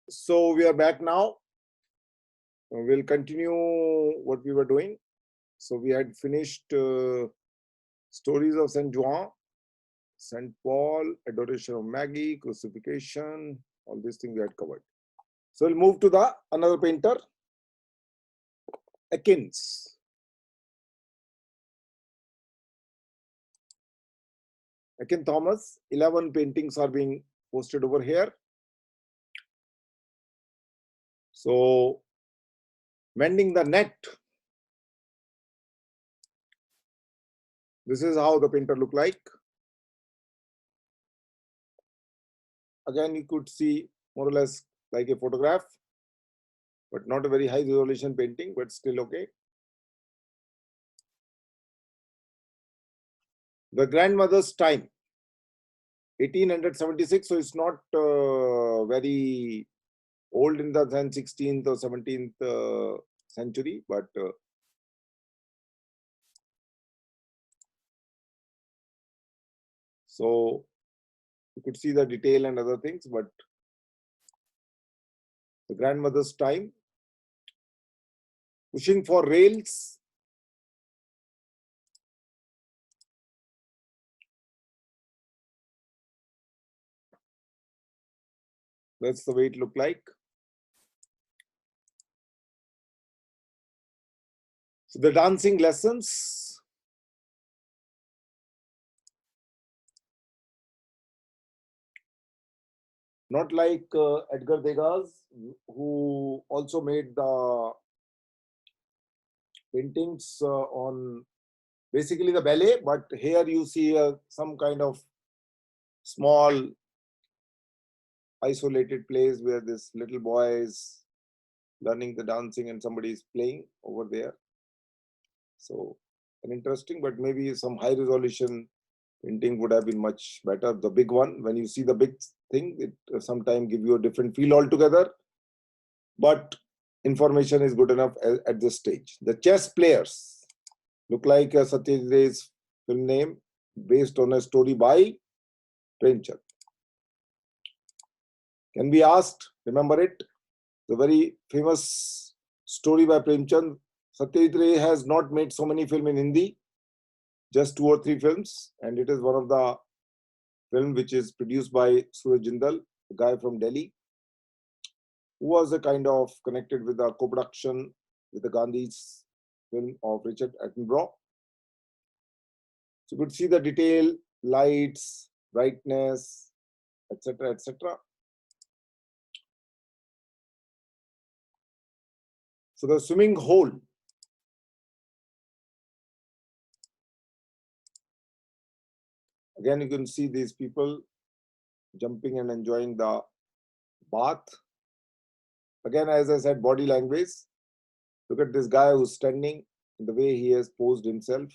So we are back now. We'll continue what we were doing. So we had finished stories of Saint John, Saint Paul, adoration of Maggie, crucifixion, all these things we had covered. So we'll move to the another painter, Ekins. Ekin Thomas, 11 paintings are being posted over here. So, mending the net. This is how the painter looked like. Again, you could see more or less like a photograph, but not a very high resolution painting, but still okay. The grandmother's time, 1876, so it's not very old in the 16th or 17th century, but so you could see the detail and other things, but the grandmother's time, pushing for rails. That's the way it looked like. So the dancing lessons. Not like Edgar Degas, who also made the paintings on basically the ballet, but here you see some kind of small isolated place where this little boy is learning the dancing and somebody is playing over there. So an interesting, but maybe some high resolution painting would have been much better. The big one, when you see the big thing, it sometimes give you a different feel altogether. But information is good enough at this stage. The chess players look like Satyajit Ray's film name, based on a story by Premchand. Can be asked, remember it? The very famous story by Premchand. Satyajit Ray has not made so many films in Hindi, just 2 or 3 films, and it is one of the film which is produced by Suraj Jindal, a guy from Delhi, who was a kind of connected with the co-production with the Gandhi's film of Richard Attenborough. So you could see the detail, lights, brightness, etc., etc. So the swimming hole. Again, you can see these people jumping and enjoying the bath. Again, as I said, body language. Look at this guy who's standing, the way he has posed himself.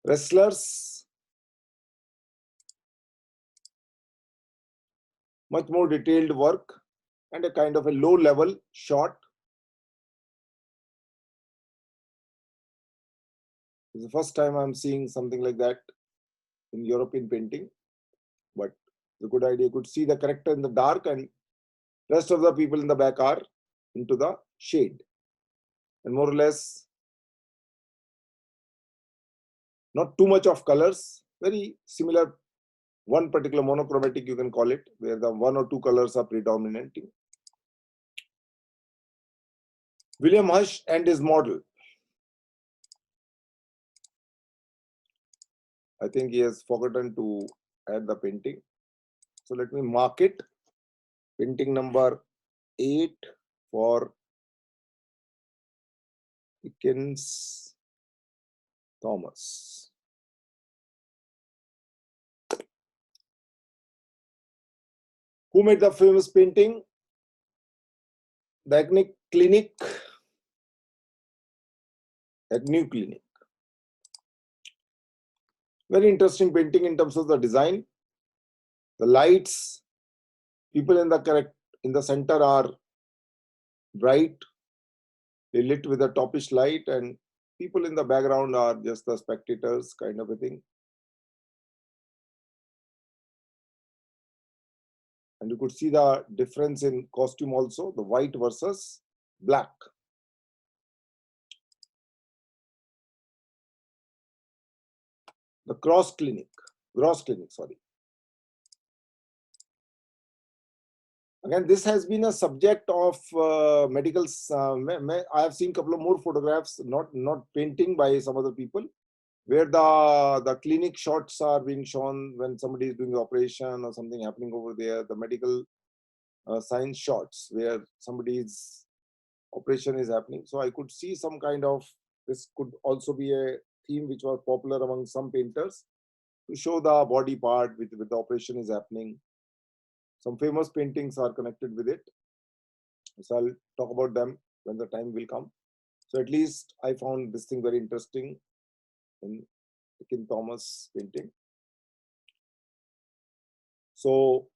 Wrestlers. Much more detailed work and a kind of a low level shot. It's the first time I'm seeing something like that in European painting, but it's a good idea. You could see the character in the dark and rest of the people in the back are into the shade. And more or less, not too much of colors, very similar, one particular monochromatic you can call it, where the 1 or 2 colors are predominating. William Hush and his model. I think he has forgotten to add the painting. So let me mark it. Painting number 8 for Ekins Thomas. Who made the famous painting? The Agnew Clinic. Agnew Clinic. Very interesting painting in terms of the design. The lights, people in the center are bright. They lit with a topish light, and people in the background are just the spectators, kind of a thing. And you could see the difference in costume also, the white versus black. The Gross Clinic, sorry. Again, this has been a subject of medical. I have seen a couple of more photographs, not painting by some other people, where the clinic shots are being shown when somebody is doing the operation or something happening over there. The medical science shots where somebody's operation is happening. So I could see some kind of, this could also be a theme which was popular among some painters, to show the body part with the operation is happening. Some famous paintings are connected with it. So I'll talk about them when the time will come. So at least I found this thing very interesting in Kim Thomas painting. So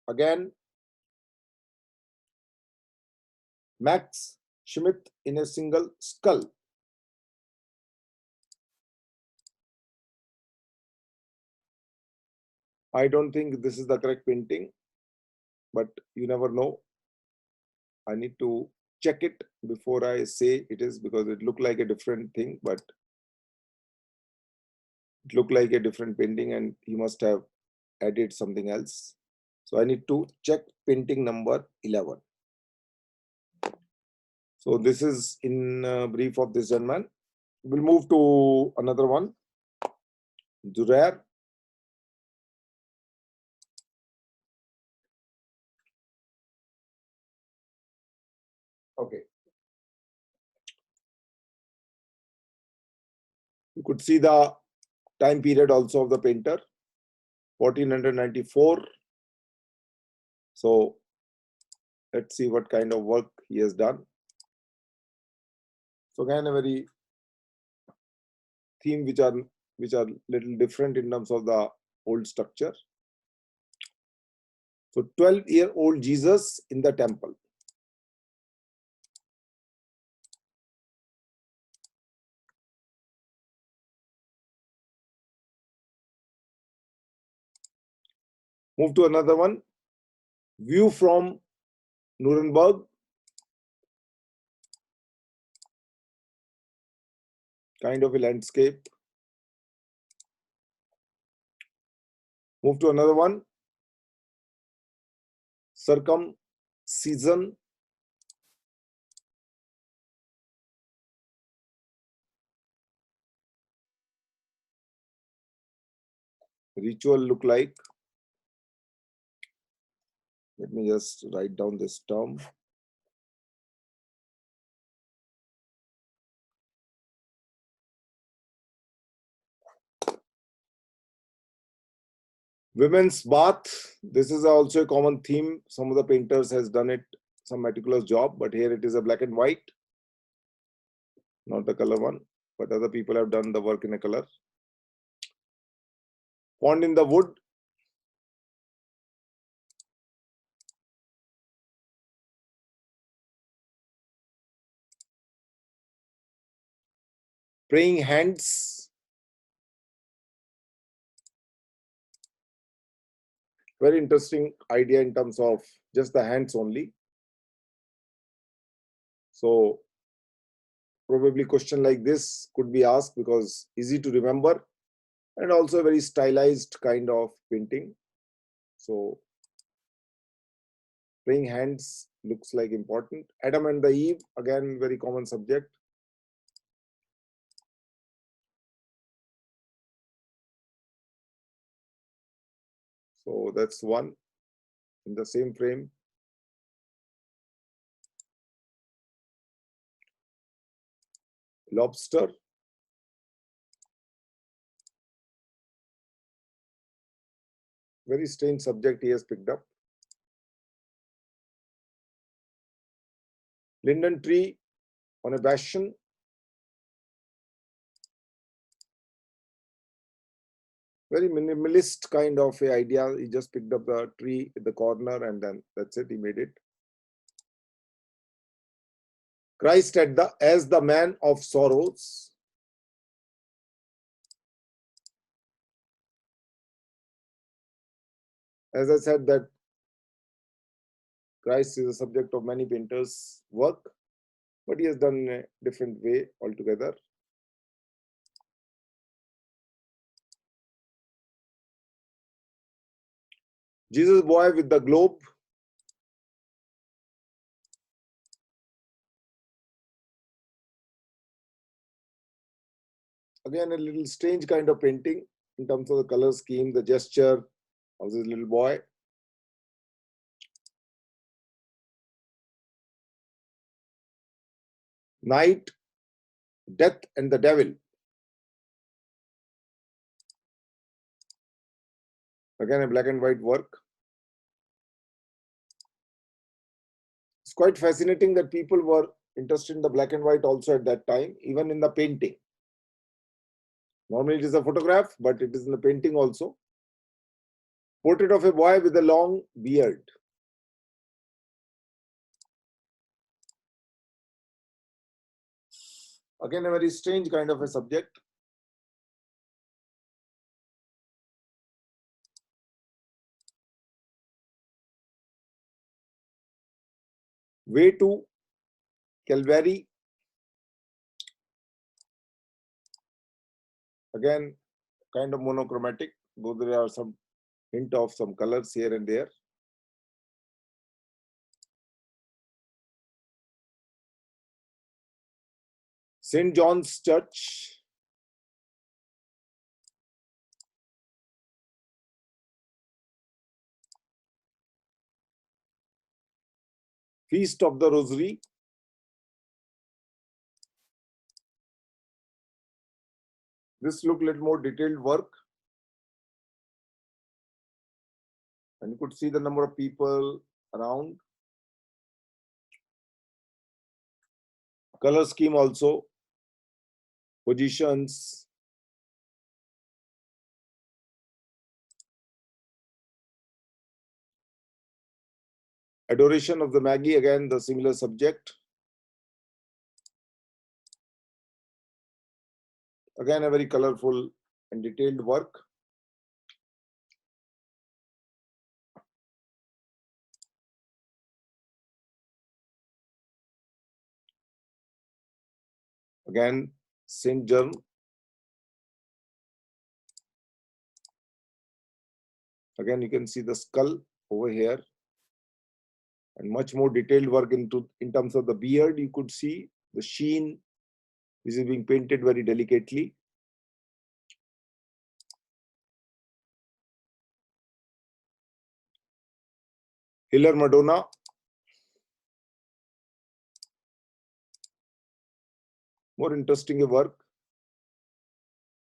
again, Max Schmidt in a single skull. I don't think this is the correct painting, but you never know. I need to check it before I say it is, because it looked like a different thing, but it looked like a different painting and he must have added something else. So I need to check painting number 11. So this is in brief of this gentleman. We'll move to another one, Durer. Okay. You could see the time period also of the painter, 1494. So let's see what kind of work he has done. So again, a very theme which are little different in terms of the old structure. So 12-year-old Jesus in the temple. Move to another one. View from Nuremberg. Kind of a landscape. Move to another one. Circumcision. Ritual look like. Let me just write down this term. Women's bath. This is also a common theme. Some of the painters has done it, some meticulous job, but here it is a black and white, not the color one, but other people have done the work in a color. Pond in the wood. Praying hands. Very interesting idea in terms of just the hands only. So probably question like this could be asked because easy to remember and also a very stylized kind of painting. So praying hands looks like important. Adam and the Eve, again, very common subject. So that's one in the same frame. Lobster. Very strange subject he has picked up. Linden tree on a bastion. Very minimalist kind of a idea. He just picked up the tree in the corner and then that's it, he made it. Christ as the man of sorrows. As I said that Christ is the subject of many painters' work, but he has done in a different way altogether. Jesus boy with the globe. Again, a little strange kind of painting in terms of the color scheme, the gesture of this little boy. Night, death, and the devil. Again, a black and white work. It's quite fascinating that people were interested in the black and white also at that time, even in the painting. Normally it is a photograph, but it is in the painting also. Portrait of a boy with a long beard. Again, a very strange kind of a subject. Way to Calvary. Again, kind of monochromatic, though there are some hint of some colors here and there. St. John's Church. Feast of the Rosary. This looked a little more detailed work. And you could see the number of people around. Color scheme also. Positions. Adoration of the Magi, again the similar subject. Again a very colorful and detailed work. Again Saint John. Again you can see the skull over here. And much more detailed work in terms of the beard. You could see the sheen. This is being painted very delicately. Hilar Madonna. More interesting work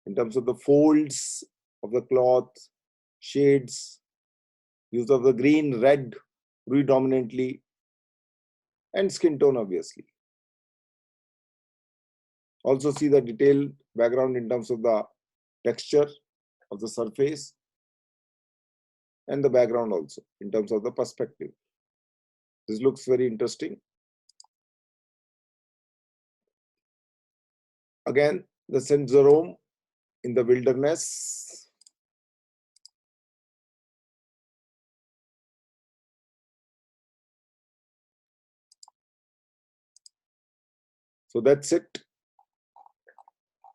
in terms of the folds of the cloth, shades, use of the green, red predominantly, and skin tone obviously. Also see the detailed background in terms of the texture of the surface and the background also in terms of the perspective. This looks very interesting. Again, the Saint Jerome in the wilderness. So that's it.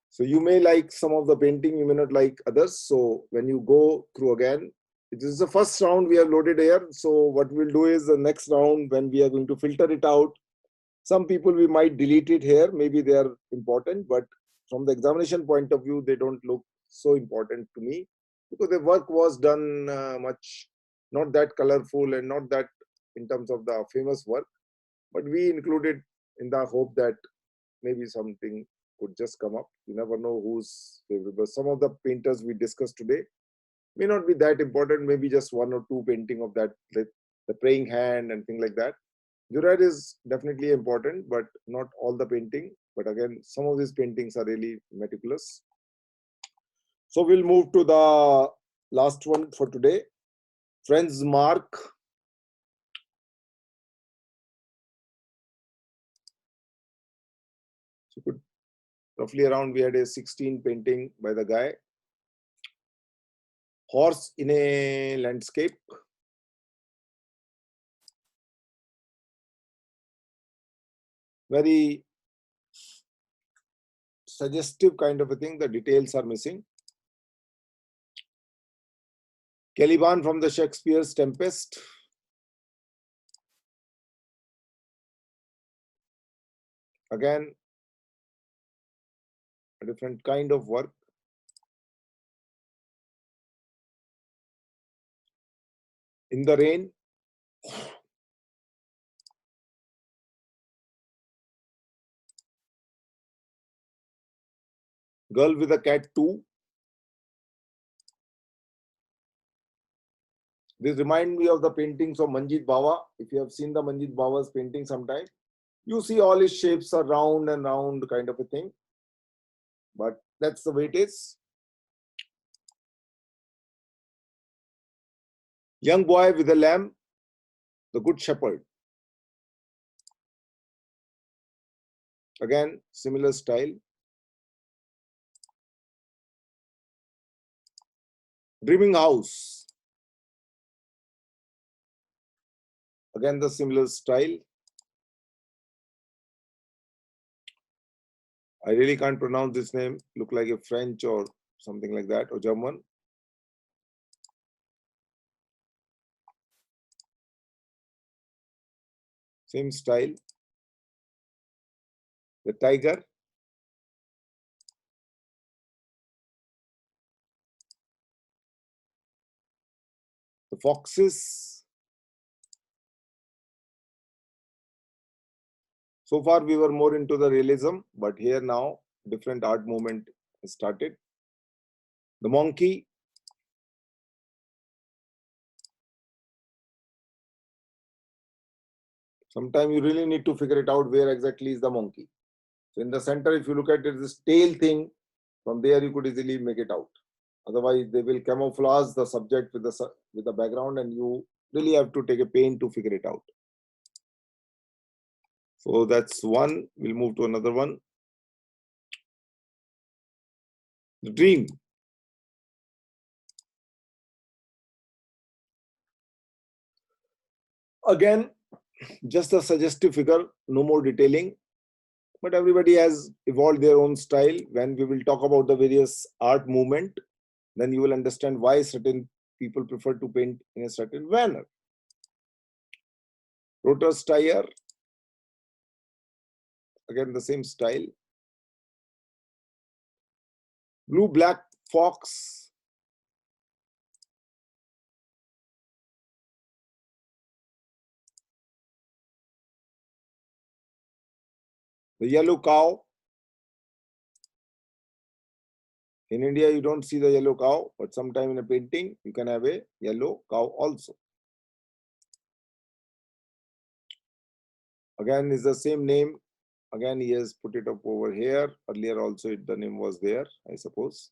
So you may like some of the painting, you may not like others. So when you go through again, this is the first round we have loaded here. So what we'll do is the next round when we are going to filter it out, some people we might delete it here. Maybe they are important, but from the examination point of view, they don't look so important to me because the work was done much, not that colorful and not that in terms of the famous work, but we included in the hope that maybe something could just come up. You never know who's favorable. Some of the painters we discussed today may not be that important, maybe just one or two painting of that, the praying hand and things like that. Durer is definitely important, but not all the painting. But again, some of these paintings are really meticulous. So we'll move to the last one for today. Franz Marc. So could roughly around we had a 16 painting by the guy. Horse in a landscape. very suggestive kind of a thing. The details are missing. Caliban from the Shakespeare's Tempest. Again, a different kind of work. In the Rain. Girl with a Cat 2. This reminds me of the paintings of Manjit Bawa. If you have seen the Manjit Bawa's painting sometime, you see all his shapes are round and round kind of a thing. But that's the way it is. Young Boy with a Lamb, The Good Shepherd. Again, similar style. Dreaming House. Again, the similar style. I really can't pronounce this name. Look like a French or something like that, or German. Same style. The Tiger. The Foxes. So far, we were more into the realism, but here now, different art movement has started. The Monkey. Sometimes you really need to figure it out where exactly is the monkey. So in the center, if you look at it, this tail thing, from there you could easily make it out. Otherwise, they will camouflage the subject with the background, and you really have to take a pain to figure it out. So that's one. We'll move to another one. The Dream. Again, just a suggestive figure, no more detailing. But everybody has evolved their own style. When we will talk about the various art movement, then you will understand why certain people prefer to paint in a certain manner. Rotor's Tire. Again, the same style. Blue Black Fox. The Yellow Cow. In India, you don't see the yellow cow, but sometime in a painting, you can have a yellow cow also. Again, is the same name. Again, he has put it up over here. Earlier also, the name was there, I suppose.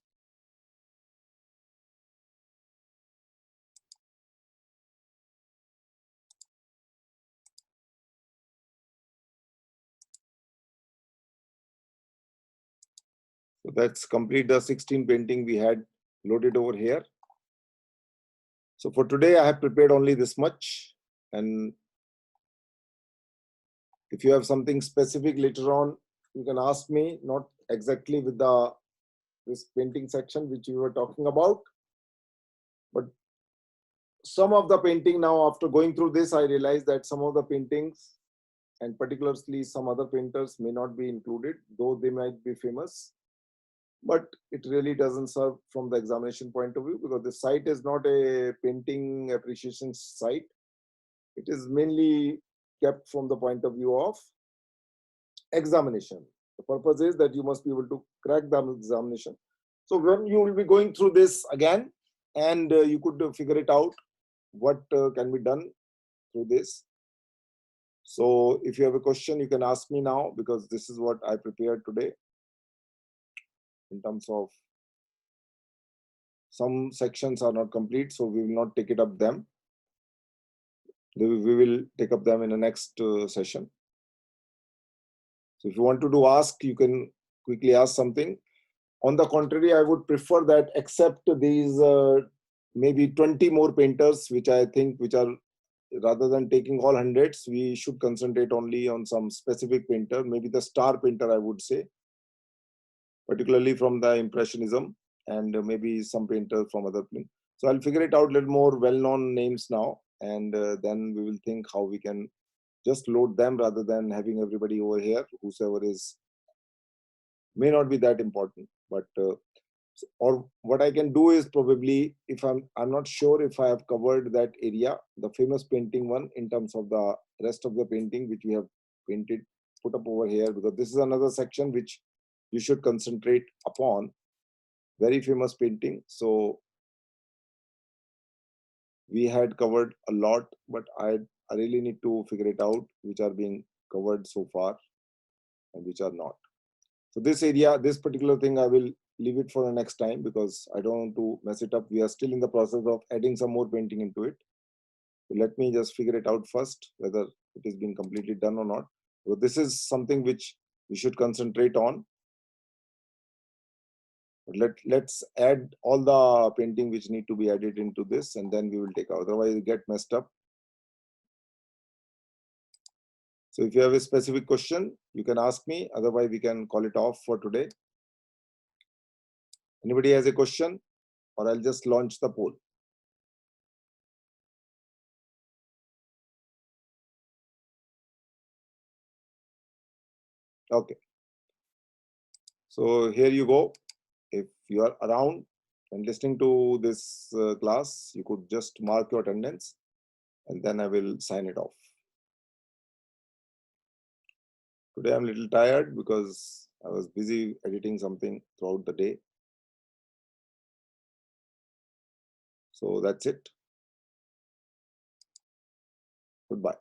So that's complete the 16 painting we had loaded over here. So for today, I have prepared only this much. And if you have something specific later on, you can ask me, not exactly with this painting section which we were talking about. But some of the painting now, after going through this, I realized that some of the paintings, and particularly some other painters, may not be included, though they might be famous. But it really doesn't serve from the examination point of view, because the site is not a painting appreciation site. It is mainly kept from the point of view of examination. The purpose is that you must be able to crack the examination. So when you will be going through this again, and you could figure it out, what can be done through this. So if you have a question, you can ask me now, because this is what I prepared today. In terms of some sections are not complete, so we will not take it up them. We will take up them in the next session. So if you want to ask, you can quickly ask something. On the contrary, I would prefer that, except these maybe 20 more painters, which I think which are rather than taking all hundreds, we should concentrate only on some specific painter, maybe the star painter, I would say, particularly from the Impressionism, and maybe some painters from other things. So I'll figure it out a little more well-known names now, and then we will think how we can just load them rather than having everybody over here, whosoever is, may not be that important. But or what I can do is probably, if I'm not sure if I have covered that area, the famous painting one, in terms of the rest of the painting which we have painted, put up over here, because this is another section which you should concentrate upon. Very famous painting. So we had covered a lot, but I really need to figure it out which are being covered so far and which are not. So this area, this particular thing, I will leave it for the next time because I don't want to mess it up. We are still in the process of adding some more painting into it. So let me just figure it out first, whether it is being completely done or not. So this is something which we should concentrate on. But let's add all the painting which need to be added into this, and then we will take out. Otherwise, it get messed up. So if you have a specific question, you can ask me. Otherwise, we can call it off for today. Anybody has a question, or I'll just launch the poll. Okay. So here you go. If you are around and listening to this class, you could just mark your attendance, and then I will sign it off. Today I'm a little tired because I was busy editing something throughout the day. So that's it. Goodbye.